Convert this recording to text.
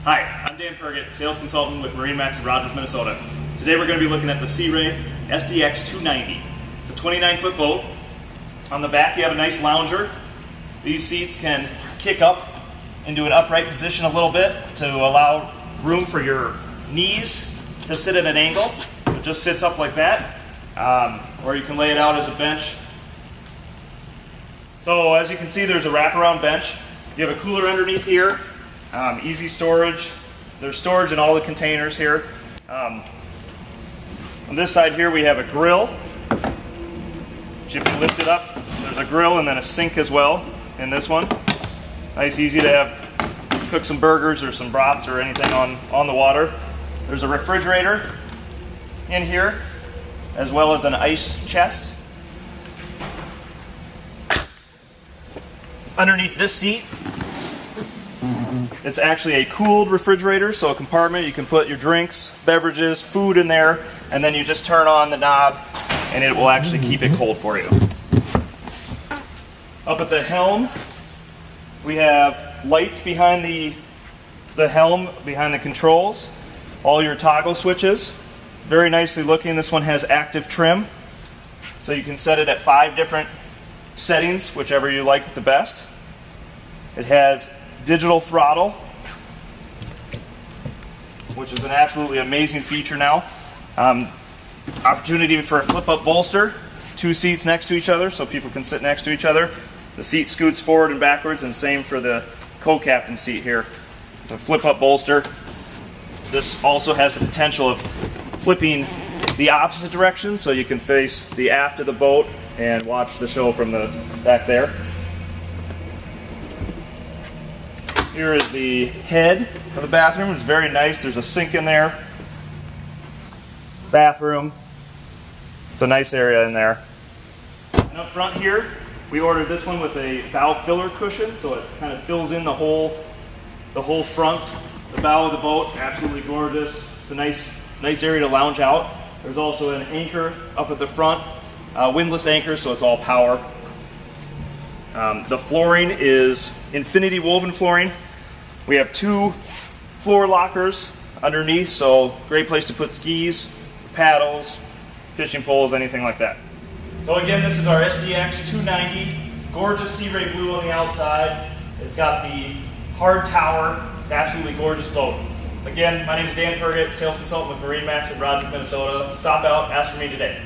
Hi, I'm Dan Pergett, sales consultant with MarineMax in Rogers, Minnesota. Today we're going to be looking at the Sea Ray SDX 290. It's a 29-foot boat. On the back you have a nice lounger. These seats can kick up into an upright position a little bit to allow room for your knees to sit at an angle. So it just sits up like that, or you can lay it out as a bench. So as you can see, there's a wraparound bench. You have a cooler underneath here. Easy storage. There's storage in all the containers here. On this side here we have a grill, which if you lift it up, there's a grill and then a sink as well in this one. Nice, easy to have, cook some burgers or some brats or anything on the water. There's a refrigerator in here, as well as an ice chest. Underneath this seat, it's actually a cooled refrigerator, so a compartment you can put your drinks, beverages, food in there, and then you just turn on the knob and it will actually keep it cold for you. Up at the helm, we have lights behind the helm, behind the controls, all your toggle switches. Very nicely looking. This one has active trim, so you can set it at 5 different settings, whichever you like the best. It has digital throttle, which is an absolutely amazing feature now. Opportunity for a flip-up bolster, 2 seats next to each other so people can sit next to each other. The seat scoots forward and backwards, and same for the co-captain seat here. The flip-up bolster. This also has the potential of flipping the opposite direction, so you can face the aft of the boat and watch the show from the back there. Here is the head of the bathroom. It's very nice. There's a sink in there. Bathroom. It's a nice area in there. And up front here, we ordered this one with a bow filler cushion, so it kind of fills in the whole front, the bow of the boat. Absolutely gorgeous. It's a nice area to lounge out. There's also an anchor up at the front, windlass anchor, so it's all power. The flooring is infinity woven flooring. We have 2 floor lockers underneath, so great place to put skis, paddles, fishing poles, anything like that. So again, this is our SDX 290. Gorgeous Sea Ray blue on the outside. It's got the hard tower. It's an absolutely gorgeous boat. Again, my name is Dan Pergett, sales consultant with MarineMax in Rogers, Minnesota. Stop out, ask for me today.